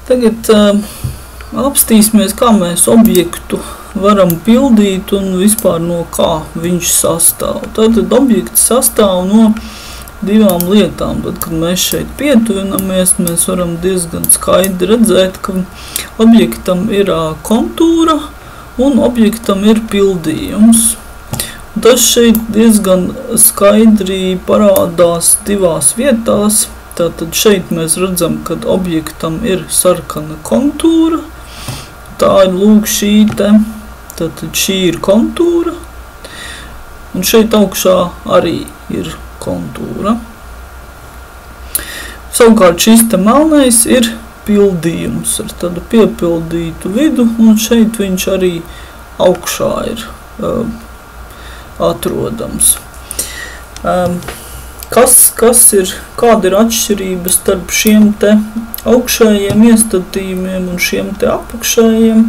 Tagad apstīsimies, kā mēs objektu varam pildīt un vispār no kā viņš sastāv. Tātad objekts sastāv no divām lietām. Tad, kad mēs šeit pietuvinamies, mēs varam diezgan skaidri redzēt, ka objektam ir kontūra un objektam ir pildījums. Tas šeit diezgan skaidri parādās divās vietās. Tātad šeit mēs redzam, ka objektam ir sarkana kontūra. Tā ir lūk šī te. Tātad šī ir kontūra. Un šeit augšā arī ir kontūra. Savukārt šis te melnais ir pildījums ar tādu piepildītu vidu. Un šeit viņš arī augšā ir atrodams. Kāda ir atšķirība starp šiem te augšējiem iestatījumiem un šiem te apakšējiem?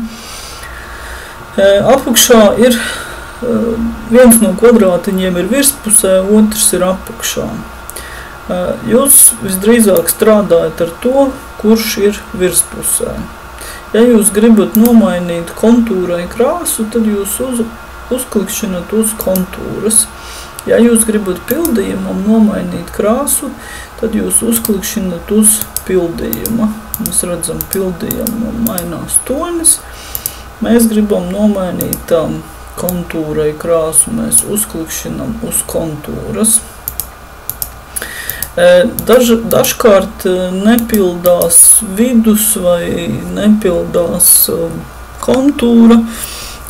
Apakšā ir viens no kvadrātiņiem ir virspusē, otrs ir apakšā. Jūs visdrīzāk strādājat ar to, kurš ir virspusē. Ja jūs gribat nomainīt kontūrai krāsu, tad jūs uzklikšķinat uz kontūras. Ja jūs gribat pildījumam nomainīt krāsu, tad jūs uzklikšķinat uz pildījuma. Mēs redzam, pildījumam mainās tonis. Mēs gribam nomainīt kontūrai krāsu, mēs uzklikšķinam uz kontūras. Dažkārt nepildās vidus vai nepildās kontūra.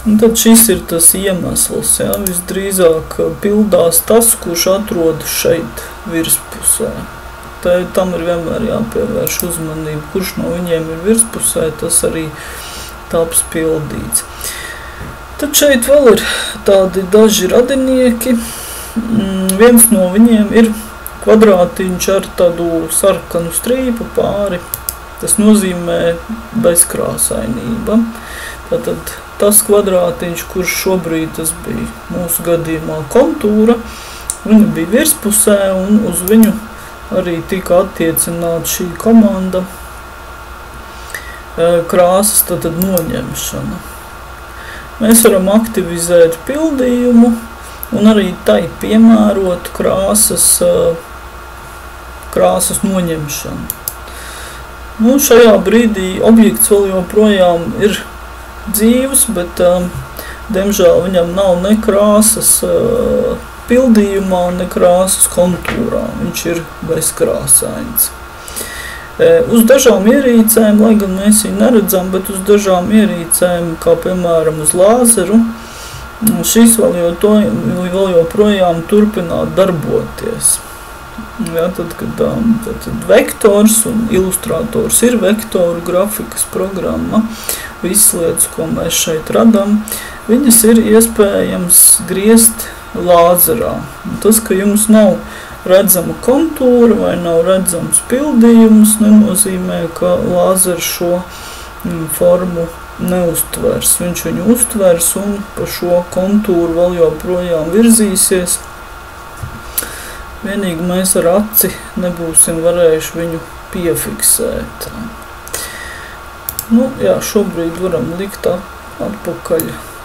Un tad šis ir tas iemesls, ja, visdrīzāk pildās tas, kurš atrodas šeit virspusē. Tam ir vienmēr jāpievērš uzmanība, kurš no viņiem ir virspusē, tas arī taps pildīts. Tad šeit vēl ir tādi daži radinieki. Viens no viņiem ir kvadrātiņš ar tādu sarkanu strīpu pāri. Tas nozīmē bezkrāsainība. Tātad tas kvadrātiņš, kurš šobrīd tas bija mūsu gadījumā kontūra, viņa bija virspusē un uz viņu arī tika attiecināta šī komanda krāsas, tātad noņemšana. Mēs varam aktivizēt pildījumu un arī tai piemērot krāsas noņemšanu. Šajā brīdī objekts vēl joprojām ir dzīvs, bet, diemžēl, viņam nav ne krāsas pildījumā, ne krāsas kontūrā. Viņš ir bezkrāsains. Uz dažām ierīcēm, lai gan mēs viņu neredzam, bet uz dažām ierīcēm, kā piemēram uz lāzeru, šis vēl joprojām turpināt darboties. Ja, tad, kad vektors un ilustrators ir vektoru grafikas programma, visas lietas, ko mēs šeit radām, viņas ir iespējams griezt lāzerā. Tas, ka jums nav redzama kontūra vai nav redzams pildījums, nenozīmē, ka lāzers šo formu neuztvers. Viņš viņu uztvers un pa šo kontūru vēl joprojām virzīsies. Vienīgi mēs ar aci nebūsim varējuši viņu piefiksēt. Šobrīd varam likt atpakaļ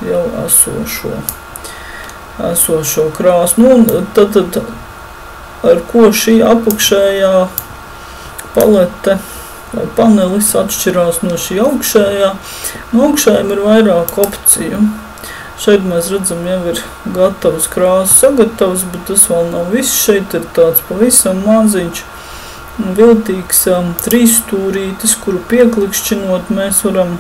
jau esošo krāsu. Tad ar ko šī apakšējā palete vai panelis atšķirās no šī augšējā? No augšējiem ir vairāk opciju. Šeit mēs redzam, jau ir gatavs krāsas sagatavs, bet tas vēl nav viss. Šeit ir tāds pavisam maziņš, viltīgs trīsstūrītis, kuru pieklikšķinot mēs varam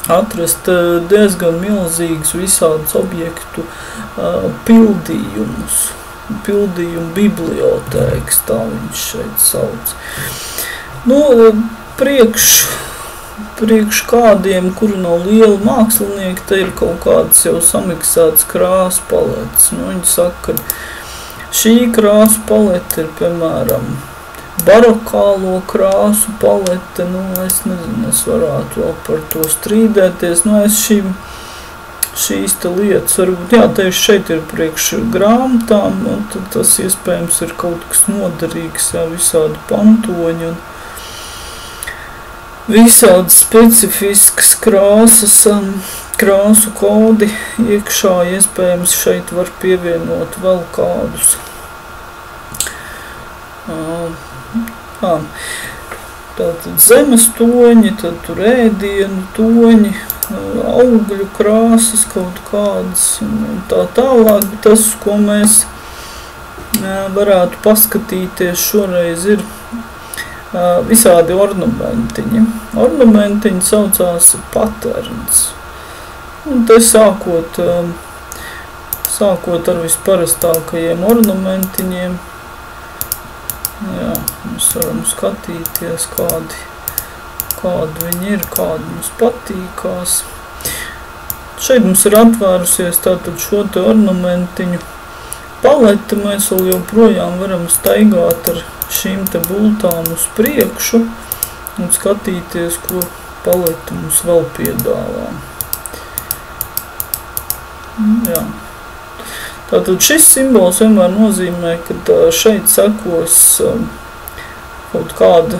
atrast diezgan milzīgus visādus objektu pildījumus. Pildījumu bibliotēkas, tā viņš šeit sauc. Priekš kādiem, kuri nav lieli mākslinieki, te ir kaut kāds jau samiksēts krāsu paletes. Viņi saka, ka šī krāsu palete ir, piemēram, barokālo krāsu palete. Es nezinu, es varētu vēl par to strīdēties. Šīs te lietas varbūt, tieši šeit ir priekš grāmatām, un tad tas iespējams ir kaut kas noderīgs, visādi pantoņi. visādi specifiskas krāsas, krāsu kodi iekšā. Iespējams, šeit var pievienot vēl kādus. Tātad zemes toņi, tad tur ēdienu toņi, augļu krāsas kaut kādas un tā tālāk. Tas, ko mēs varētu paskatīties šoreiz, ir visādi ornamentiņi. Ornamentiņi saucās patterns. Un te sākot ar visparastākajiem ornamentiņiem, jā, mēs varam skatīties, kādi viņi ir, kādi mums patīkās. Šeit mums ir atvērusies tātad šo te ornamentiņu palete. Mēs vēl joprojām varam staigāt ar šīm te bultām uz priekšu un skatīties, ko palete mums vēl piedāvā. Jā. Tātad šis simbols vienmēr nozīmē, ka šeit sekos kaut kāda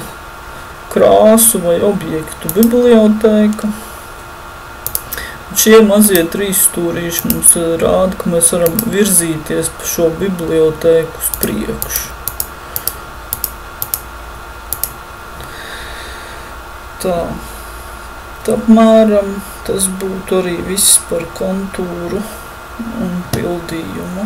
krāsu vai objektu bibliotēka. Šie mazie trīs stūrīši mums rāda, ka mēs varam virzīties pa šo bibliotēku uz priekšu. Tā, apmēram tas būtu arī viss par kontūru un pildījumu.